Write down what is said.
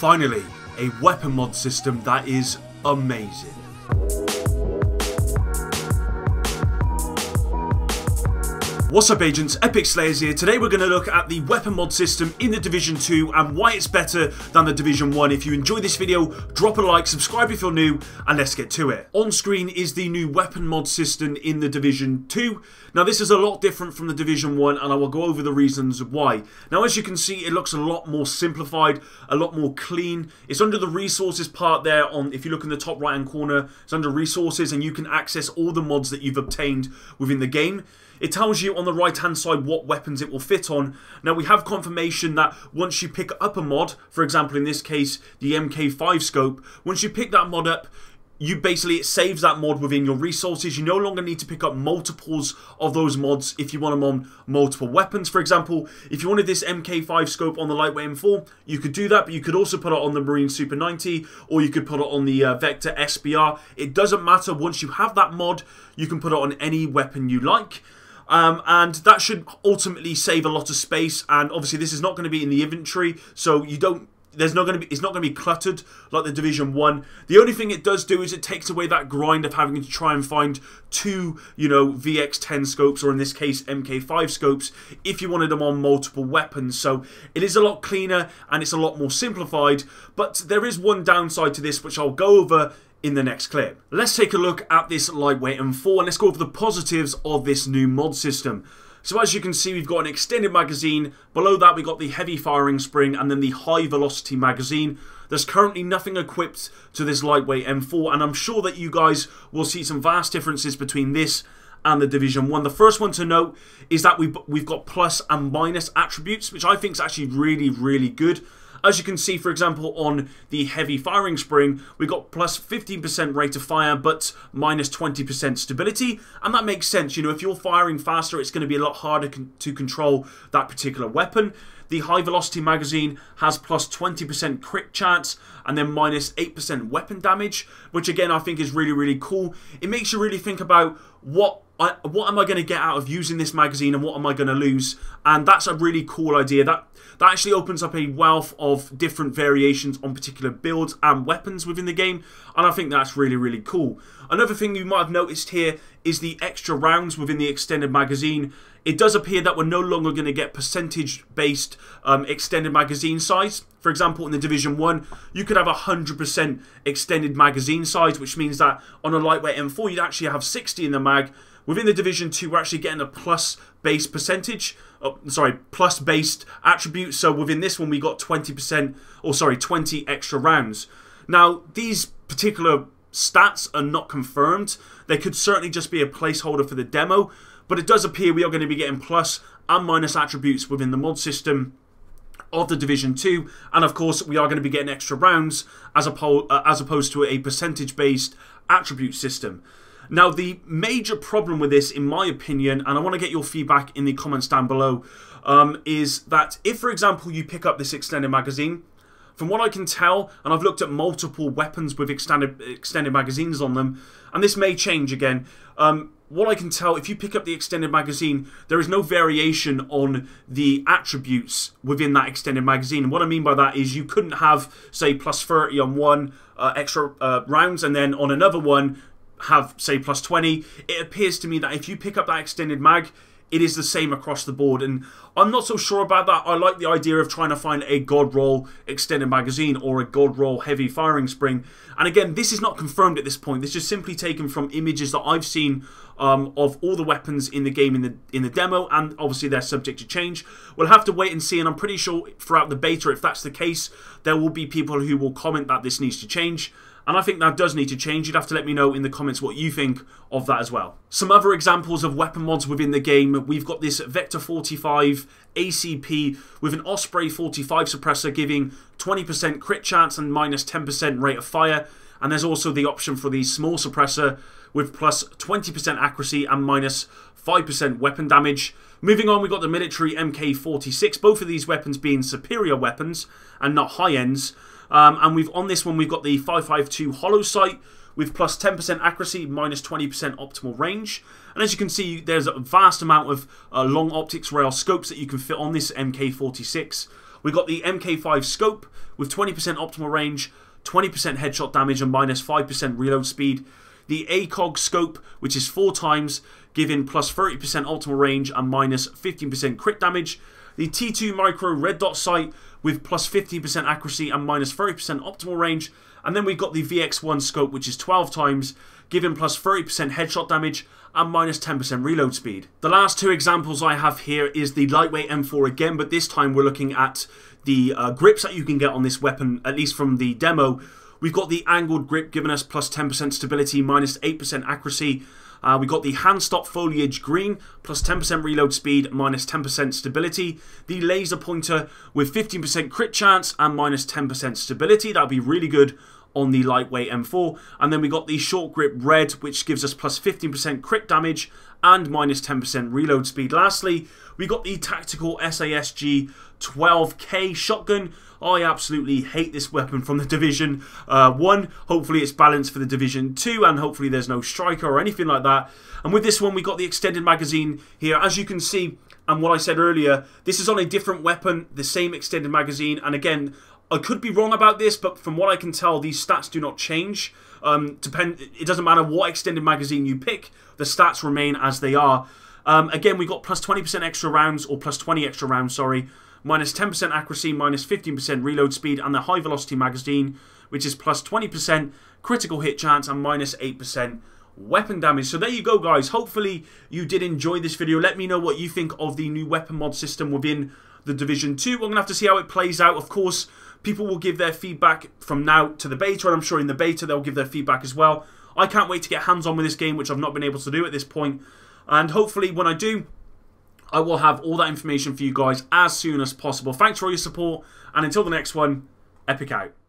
Finally, a weapon mod system that is amazing. What's up agents, Epic Slayers here. Today we're going to look at the weapon mod system in the Division 2 and why it's better than the Division 1. If you enjoyed this video, drop a like, subscribe if you're new, and let's get to it. On screen is the new weapon mod system in the Division 2. Now this is a lot different from the Division 1 and I will go over the reasons why. Now as you can see, it looks a lot more simplified, a lot more clean. It's under the resources part there on, if you look in the top right hand corner, it's under resources and you can access all the mods that you've obtained within the game. It tells you on the right hand side what weapons it will fit on. Now we have confirmation that once you pick up a mod, for example in this case the MK5 scope, once you pick that mod up, it saves that mod within your resources. You no longer need to pick up multiples of those mods if you want them on multiple weapons. For example, if you wanted this MK5 scope on the lightweight M4, you could do that, but you could also put it on the Marine Super 90, or you could put it on the Vector SBR. It doesn't matter. Once you have that mod, you can put it on any weapon you like. And that should ultimately save a lot of space, and obviously this is not going to be in the inventory, so you don't, it's not going to be cluttered like the Division 1. The only thing it does do is it takes away that grind of having to try and find two, VX10 scopes, or in this case MK5 scopes, if you wanted them on multiple weapons. So it is a lot cleaner and it's a lot more simplified, but there is one downside to this which I'll go over in the next clip. Let's take a look at this lightweight M4 and let's go over the positives of this new mod system. So as you can see, we've got an extended magazine. Below that we've got the heavy firing spring and then the high velocity magazine. There's currently nothing equipped to this lightweight M4 and I'm sure that you guys will see some vast differences between this and the Division 1. The first one to note is that we've got plus and minus attributes, which I think is actually really good. As you can see, for example, on the heavy firing spring, we got plus 15% rate of fire, but minus 20% stability. And that makes sense. If you're firing faster, it's going to be a lot harder to control that particular weapon. The high velocity magazine has plus 20% crit chance and then minus 8% weapon damage, which again, I think is really cool. It makes you really think about what am I going to get out of using this magazine and what am I going to lose? And that's a really cool idea. That actually opens up a wealth of different variations on particular builds and weapons within the game, and I think that's really cool. Another thing you might have noticed here is the extra rounds within the extended magazine. It does appear that we're no longer going to get percentage based extended magazine size. For example, in the Division 1, you could have 100% extended magazine size, which means that on a lightweight M4 you'd actually have 60 in the mag. Within the Division 2, we're actually getting a plus based percentage, plus based attribute. So within this one, we got 20 extra rounds. Now, these particular stats are not confirmed. They could certainly just be a placeholder for the demo, but it does appear we are going to be getting plus and minus attributes within the mod system of the Division 2, and of course we are going to be getting extra rounds as opposed to a percentage based attribute system. Now the major problem with this, in my opinion, and I want to get your feedback in the comments down below, is that if, for example, you pick up this extended magazine, from what I can tell, and I've looked at multiple weapons with extended magazines on them, and this may change again, what I can tell, if you pick up the extended magazine, there is no variation on the attributes within that extended magazine. And what I mean by that is you couldn't have, say, plus 30 on one extra rounds, and then on another one have, say, plus 20. It appears to me that if you pick up that extended mag, it is the same across the board, and I'm not so sure about that. I like the idea of trying to find a God Roll extended magazine or a God Roll heavy firing spring. And again, this is not confirmed at this point. This is simply taken from images that I've seen of all the weapons in the game in the demo, and obviously they're subject to change. We'll have to wait and see, and I'm pretty sure throughout the beta, if that's the case, there will be people who will comment that this needs to change. And I think that does need to change. You'd have to let me know in the comments what you think of that as well. Some other examples of weapon mods within the game. We've got this Vector 45 ACP with an Osprey 45 suppressor giving 20% crit chance and minus 10% rate of fire. And there's also the option for the small suppressor with plus 20% accuracy and minus 5% weapon damage. Moving on, we've got the military MK46, both of these weapons being superior weapons and not high ends. And on this one, we've got the 5.52 hollow sight with plus 10% accuracy, minus 20% optimal range. And as you can see, there's a vast amount of long optics rail scopes that you can fit on this MK46. We got the MK5 scope with 20% optimal range, 20% headshot damage and minus 5% reload speed. The ACOG scope, which is 4 times, giving plus 30% optimal range and minus 15% crit damage. The T2 micro red dot sight with plus 15% accuracy and minus 30% optimal range. And then we've got the VX1 scope, which is 12 times, giving plus 30% headshot damage and minus 10% reload speed. The last 2 examples I have here is the lightweight M4 again, but this time we're looking at the grips that you can get on this weapon, at least from the demo. We've got the angled grip giving us plus 10% stability, minus 8% accuracy. We've got the hand stop foliage green, plus 10% reload speed, minus 10% stability. The laser pointer with 15% crit chance and minus 10% stability. That'll be really good on the lightweight M4. And then we got the short grip red, which gives us plus 15% crit damage and minus 10% reload speed. Lastly, we got the tactical SASG 12K shotgun. I absolutely hate this weapon from the Division 1. Hopefully it's balanced for the Division 2 and hopefully there's no striker or anything like that. And with this one we got the extended magazine here. As you can see, and what I said earlier, this is on a different weapon, the same extended magazine. And again, I could be wrong about this, but from what I can tell, these stats do not change. It doesn't matter what extended magazine you pick, the stats remain as they are. Again, we got plus 20% extra rounds, or plus 20 extra rounds, sorry. Minus 10% accuracy, minus 15% reload speed, and the high velocity magazine, which is plus 20% critical hit chance and minus 8% weapon damage. So there you go, guys. Hopefully you did enjoy this video. Let me know what you think of the new weapon mod system within the Division 2. We're going to have to see how it plays out. Of course, people will give their feedback from now to the beta, and I'm sure in the beta they'll give their feedback as well. I can't wait to get hands-on with this game, which I've not been able to do at this point. And hopefully when I do, I will have all that information for you guys as soon as possible. Thanks for all your support, and until the next one, Epic out.